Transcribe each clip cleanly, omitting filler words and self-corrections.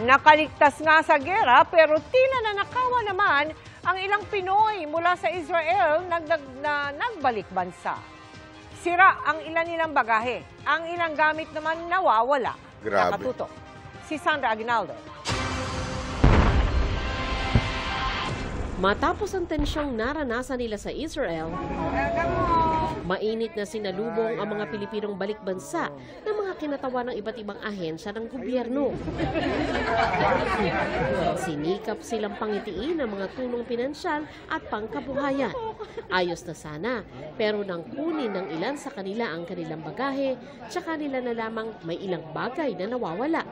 Nakaligtas nga sa gera pero tila nanakawa naman ang ilang Pinoy mula sa Israel na nagbalik bansa. Sira ang ilan nilang bagahe. Ang ilang gamit naman nawawala. Grabe. Nakatutok si Sandra Aguinaldo. Matapos ang tensyong naranasan nila sa Israel, mainit na sinalubong ang mga Pilipinong balik bansa ng mga kinatawa ng iba't ibang ahensya ng gobyerno. Sinikap silang pangitiin ang mga tulong pinansyal at pangkabuhayan. Ayos na sana, pero nang kunin ng ilan sa kanila ang kanilang bagahe, tsaka nila na lamang may ilang bagay na nawawala.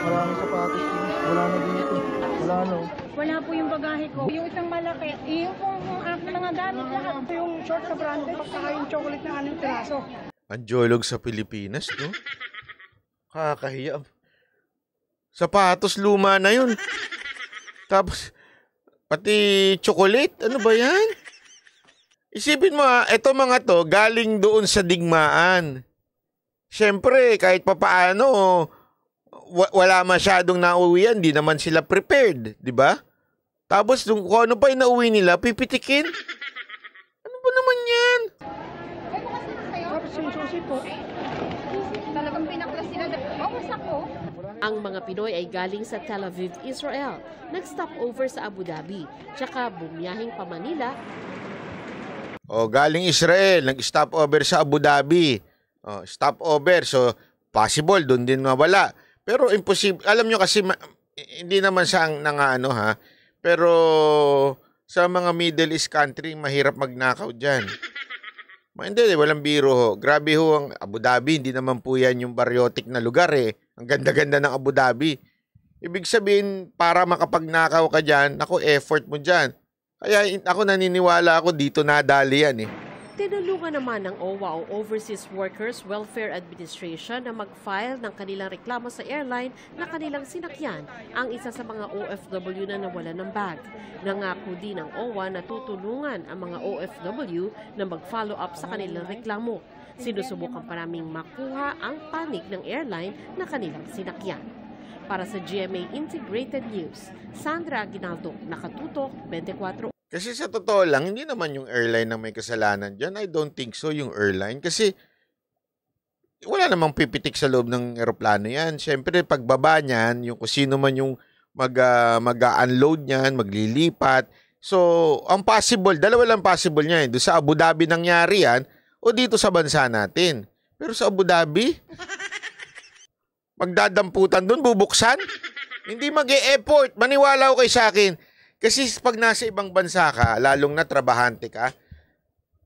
Maraming sapatos din. Wala na dito. Wala na. Wala po yung bagahe ko. Yung isang malaki, yung pong aking mga gamit lahat. Yung short na branded, saka yung chocolate na 6 piraso. Ang jolog sa Pilipinas, no? Kakahiya. Sapatos luma na yun. Tapos, pati chocolate, ano ba yan? Isipin mo eto mga to, galing doon sa digmaan. Siyempre, kahit papaano, wala masyadong nauwian, di naman sila prepared, di ba? Tapos kung ano pa yung nauwi nila, pipitikin. Ano ba naman yan? Ay, bukas na kayo. Tapos yung susi po. Talagang pinaklas sila. Bukas ako. Ang mga Pinoy ay galing sa Tel Aviv, Israel. Nag-stop over sa Abu Dhabi, tsaka bumiyahing pa Manila. Galing Israel, nag-stop over sa Abu Dhabi. Stop over, so possible, doon din mawala. Pero imposible, alam nyo kasi, hindi naman siya nangaano ha, pero sa mga Middle East country, mahirap magnakaw dyan. Hindi, walang biro ho. Grabe ho ang Abu Dhabi, hindi naman po yan yung baryotic na lugar eh. Ang ganda-ganda ng Abu Dhabi. Ibig sabihin, para makapagnakaw ka dyan, ako, effort mo dyan. Kaya ako naniniwala ako dito nadali yan eh. Tinulungan naman ng OWA o Overseas Workers Welfare Administration na mag-file ng kanilang reklamo sa airline na kanilang sinakyan ang isa sa mga OFW na nawalan ng bag. Nangako din ng OWA na tutulungan ang mga OFW na mag-follow up sa kanilang reklamo. Sinusubukan pa naming makuha ang panig ng airline na kanilang sinakyan. Para sa GMA Integrated News, Sandra Aguinaldo, Nakatutok, 24. Kasi sa totoo lang, hindi naman yung airline na may kasalanan dyan. I don't think so, yung airline. Kasi wala namang pipitik sa loob ng eroplano yan. Siyempre, pagbaba niyan, yung kung sino man yung mag-unload niyan, maglilipat. So, ang possible, dalawa lang possible niya. Doon sa Abu Dhabi nangyari yan, o dito sa bansa natin. Pero sa Abu Dhabi, magdadamputan doon, bubuksan. Hindi mag-e-effort. Maniwala ko kayo sa akin. Kasi pag nasa ibang bansa ka, lalong na trabahante ka,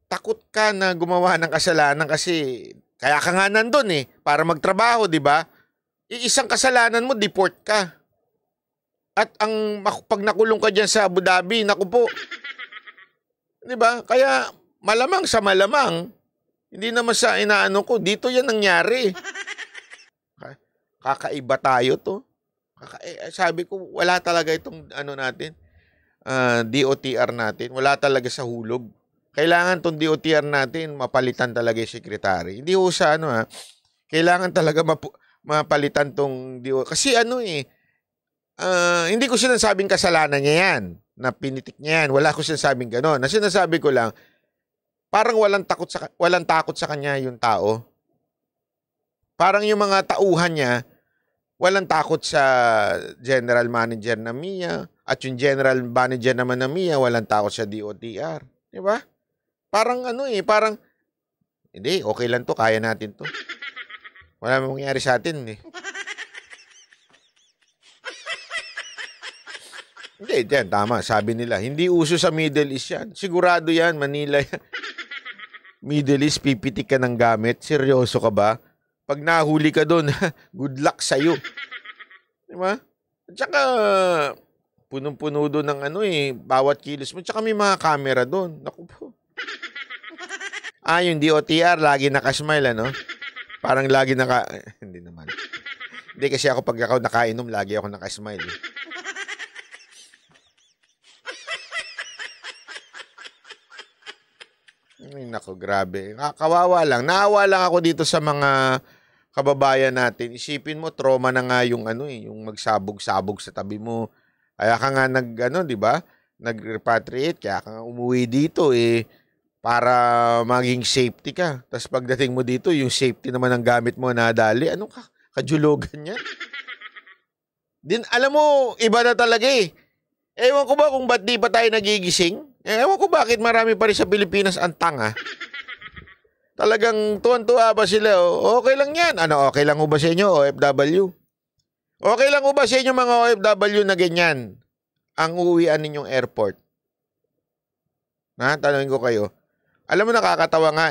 takot ka na gumawa ng kasalanan kasi kaya ka nga nandun eh, para magtrabaho, di ba? Isang kasalanan mo, deport ka. At pag nakulong ka dyan sa Abu Dhabi, naku po. Di ba? Kaya malamang sa malamang, hindi naman sa inaano ko, dito yan nangyari. Kakaiba tayo to. Sabi ko, wala talaga itong ano natin. DOTR natin, wala talaga sa hulog. Kailangan tong DOTR natin mapalitan talaga yung secretary. Hindi ho sa ano ha. Kailangan talaga mapalitan tong DOTR. Kasi ano eh, hindi ko sinasabing kasalanan niya yan, na pinitik niya yan. Wala ko sinasabing gano'n. Na sinasabi ko lang, parang walang takot sa kanya yung tao. Parang yung mga tauhan niya, walang takot sa general manager na Mia. At yung general manager naman na Mia, walang takot sa DOTR. Di ba? Parang ano eh, parang, hindi, okay lang to, kaya natin to. Wala mangyayari sa atin eh. Hindi, yan, tama, sabi nila. Hindi uso sa Middle East yan. Sigurado yan, Manila yan. Middle East, pipitik ka ng gamit. Seryoso ka ba? Pag nahuli ka doon, good luck sa'yo. Di ba? At saka, punong-puno doon ng ano eh, bawat kilos mo. Tsaka may mga camera doon. Naku po. Yung DOTR, lagi nakasmile, ano? Parang lagi hindi naman. Hindi kasi ako pag ako nakainom, lagi ako nakasmile. Ay, naku, grabe. Kawawa lang. Naawa lang ako dito sa mga kababayan natin, isipin mo, trauma na nga yung yung magsabog-sabog sa tabi mo. Kaya ka nga di ba? Nag-repatriate, kaya ka nga umuwi dito para maging safety ka. Tapos pagdating mo dito, yung safety naman ng gamit mo nadali. Anong kajulugan yan? Din, alam mo, iba na talaga Ewan ko ba kung ba't di pa tayo nagigising? Ewan ko bakit marami pa rin sa Pilipinas ang tanga. Talagang tuwan-tuwa ba sila? Okay lang yan. Okay lang ho ba sa inyo, OFW? Okay lang ho ba sa inyo mga OFW na ganyan ang uuwian ninyong airport? Tanungin ko kayo. Alam mo, nakakatawa nga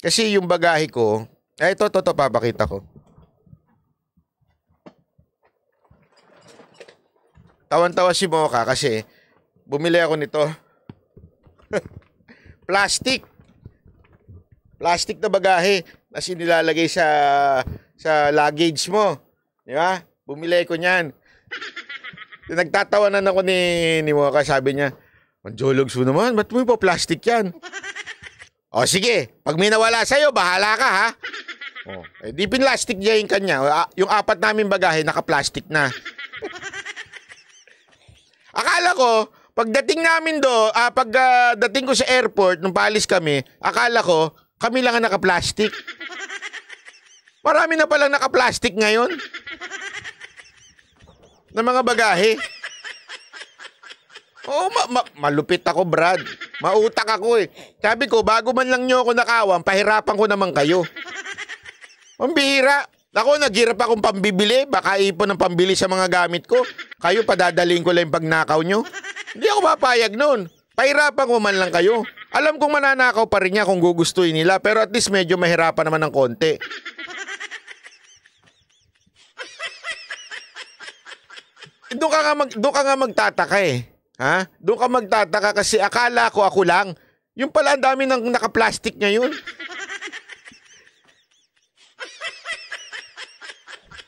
Kasi yung bagahe ko, ito, papakita ko. Tawan-tawa si Mocha kasi bumili ako nito. Plastic. Plastic na bagahe na sinilalagay sa luggage mo. Di ba? Bumili ko niyan. Nagtatawanan ako ni Mocha, sabi niya, "Ang jologs mo naman, ba't mo pa plastic yan?" O sige, pag may nawala sa'yo, bahala ka ha. Di pinlastic niya yung kanya. Yung 4 namin bagahe, naka-plastic na. Akala ko, pagdating namin pagdating ko sa airport, nung paalis kami, akala ko, kami lang ang naka-plastic. Marami na palang naka-plastic ngayon. Na mga bagahe. Malupit ako, Brad. Mautak ako Sabi ko, bago man lang nyo ako nakawan, pahirapan ko naman kayo. Pambihira. Ako, naghirap akong pambibili. Baka ipon ng pambili sa mga gamit ko. Kayo, padadaling ko lang yung pagnakaw nyo. Hindi ako papayag nun. Pahirapan ko man lang kayo. Alam kong mananakaw pa rin niya kung gugustuhin nila. Pero at least medyo mahirapan naman ng konti. Doon ka nga magtataka Ha? Doon ka magtataka kasi akala ko ako lang. Yung pala ang dami ng naka-plastic ngayon.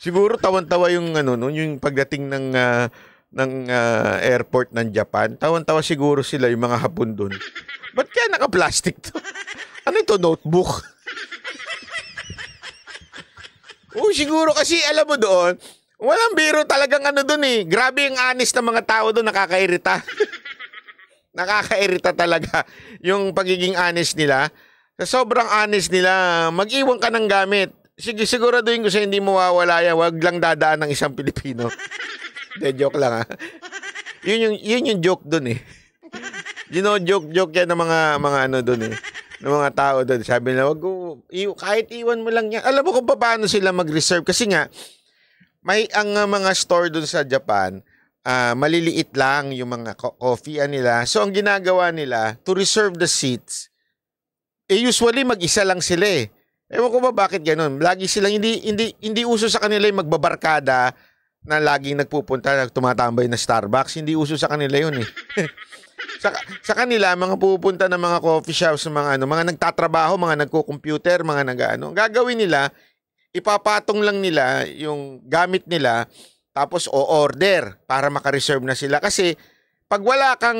Siguro tawan-tawa yung yung pagdating ng airport ng Japan. Tawan-tawa siguro sila yung mga Hapon doon. Ba't kaya naka-plastic to? Ano ito, notebook? Siguro kasi alam mo doon, walang biro talagang doon Grabe yung honest ng mga tao doon, nakakairita. Nakakairita talaga yung pagiging honest nila. Sa sobrang honest nila, mag-iwan ka ng gamit. Sige, siguraduhin ko sa hindi mawawala yan. Huwag lang dadaan ng isang Pilipino. De, joke lang Yun yung joke doon joke yan ng mga doon ng mga tao doon. Sabi nila, kahit iwan mo lang yan. Alam mo kung paano sila mag-reserve. Kasi nga, ang mga store doon sa Japan, maliliit lang yung mga coffee nila. So, ang ginagawa nila, to reserve the seats, usually mag-isa lang sila Ewan ko ba bakit ganun. Lagi silang hindi uso sa kanila yung magbabarkada na laging nagpupunta, tumatambay na Starbucks. Hindi uso sa kanila yun sa kanila, mga pupunta ng mga coffee shops, mga nagtatrabaho, mga nagko-computer, mga gagawin nila, ipapatong lang nila yung gamit nila, tapos o-order para maka-reserve na sila. Kasi pag wala kang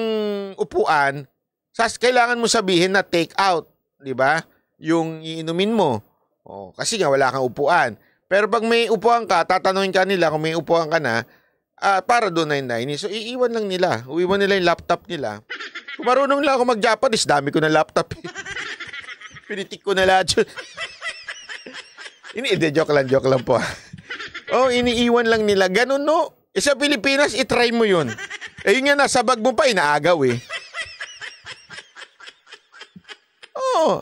upuan, kailangan mo sabihin na take out, di ba? Yung iinumin mo. Kasi nga wala kang upuan. Pero pag may upuan ka, tatanungin ka nila kung may upuan ka na, para doon na yung dining. So, iiwan lang nila. Uiwan nila yung laptop nila. Kung marunong lang ako mag-Japanese, dami ko na laptop. Pinitik ko na lahat yun. Joke lang po. Iniiwan lang nila. Ganun, no? Sa Pilipinas, itry mo yun. Yun nga, nasa bag mo pa, inaagaw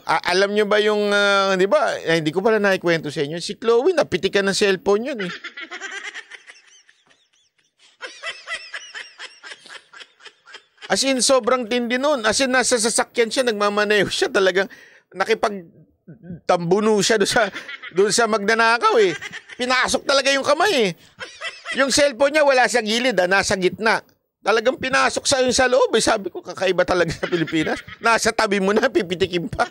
alam nyo ba yung, di ba, hindi ko pala naikwento sa inyo, si Chloe, napitikan ng cellphone yun As in, sobrang tindi nun. As in, nasa sasakyan siya, nagmamaneho siya, talagang nakipagtambuno siya doon sa magnanakaw Pinasok talaga yung kamay Yung cellphone niya wala sa gilid, nasa gitna. Talagang pinasok sa yun sa loob Sabi ko, kakaiba talaga sa Pilipinas. Nasa tabi mo na, pipitikin pa.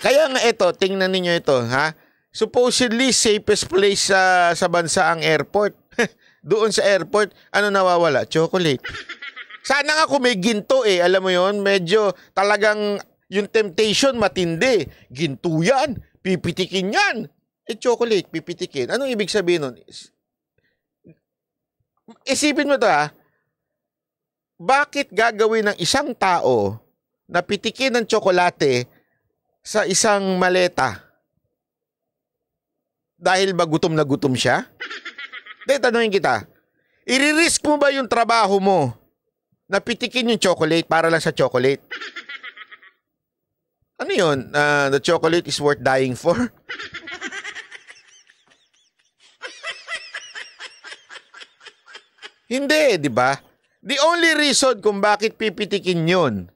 Kaya nga ito, tingnan ninyo ito, ha? Supposedly, safest place sa bansa ang airport. Doon sa airport, ano nawawala? Chocolate. Sana nga kung may ginto Alam mo yon, medyo talagang Yung temptation matindi. Ginto yan. Pipitikin yan. Chocolate, pipitikin. Anong ibig sabihin nun? Isipin mo to bakit gagawin ng isang tao na pitikin ng tsokolate sa isang maleta? Dahil ba gutom na gutom siya? Dahil tanungin kita, i-risk mo ba yung trabaho mo na pitikin yung chocolate para lang sa chocolate? Ano yun? The chocolate is worth dying for? Hindi, di ba? The only reason kung bakit pipitikin yun,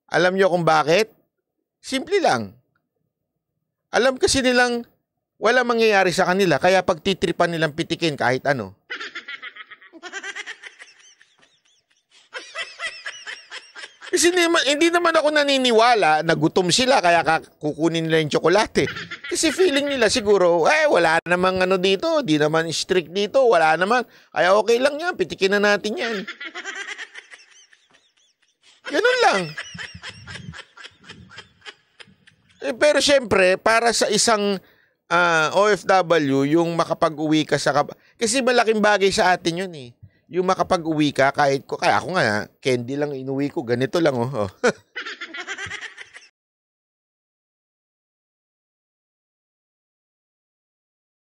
alam nyo kung bakit? Simple lang. Alam kasi nilang wala mangyayari sa kanila, kaya pagtitripan nilang pitikin kahit ano. Kasi hindi naman ako naniniwala na gutom sila kaya kukunin nila yung tsokolate. Kasi feeling nila siguro, wala namang ano dito, di naman strict dito, wala naman. Kaya okay lang yan, pitikin na natin yan. Ganun lang. Pero syempre, para sa isang OFW, yung makapag-uwi ka sa... Kasi malaking bagay sa atin yun eh. Yung makapag-uwi ka, kaya ako nga, candy lang inuwi ko, ganito lang oh.